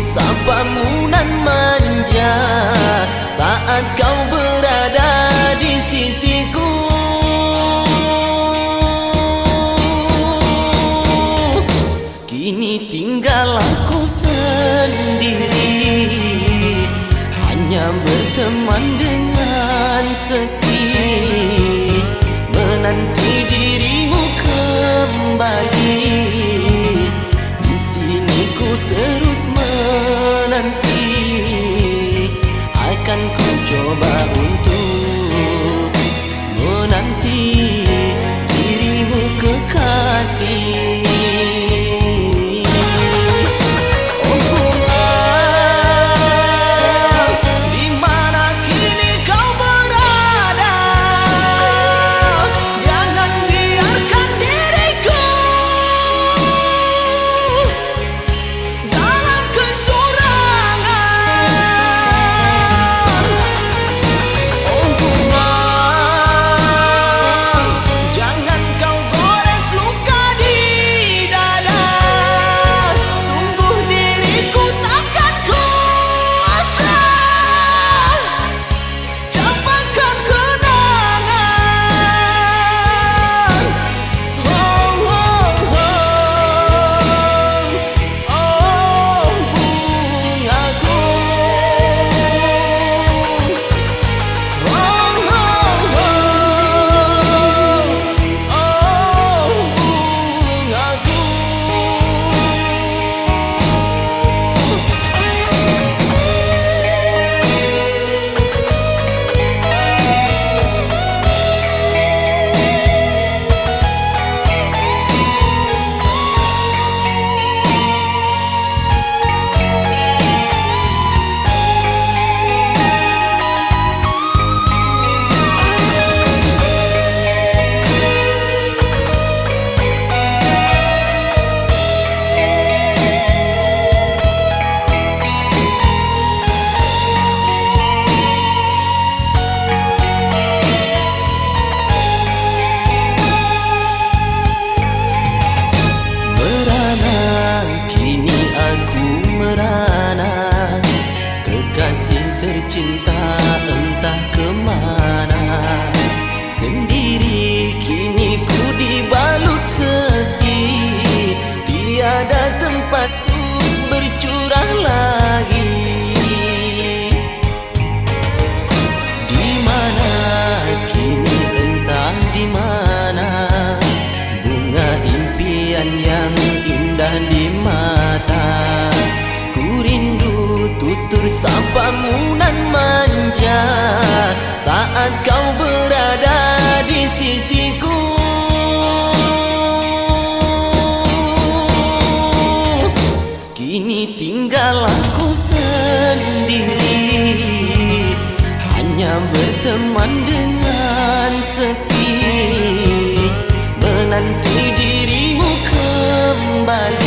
sapamu nan manja saat kau berada di sisiku. Kini tinggal aku sendiri, hanya berteman dengan sepi, menanti dirimu kembali. Di sini ku terus menanti, akan ku coba untuk menanti dirimu kekasih. Kekasih tercinta entah kemana, sendiri kini ku dibalut sepi, tiada tempat untuk bercurah lagi. Di mana kini entah di mana, bunga impian yang indah di mata. Ku rindu tutur sapamu nan manja saat kau berada di sisiku. Kini tinggal aku sendiri, hanya berteman dengan sepi, menanti dirimu kembali.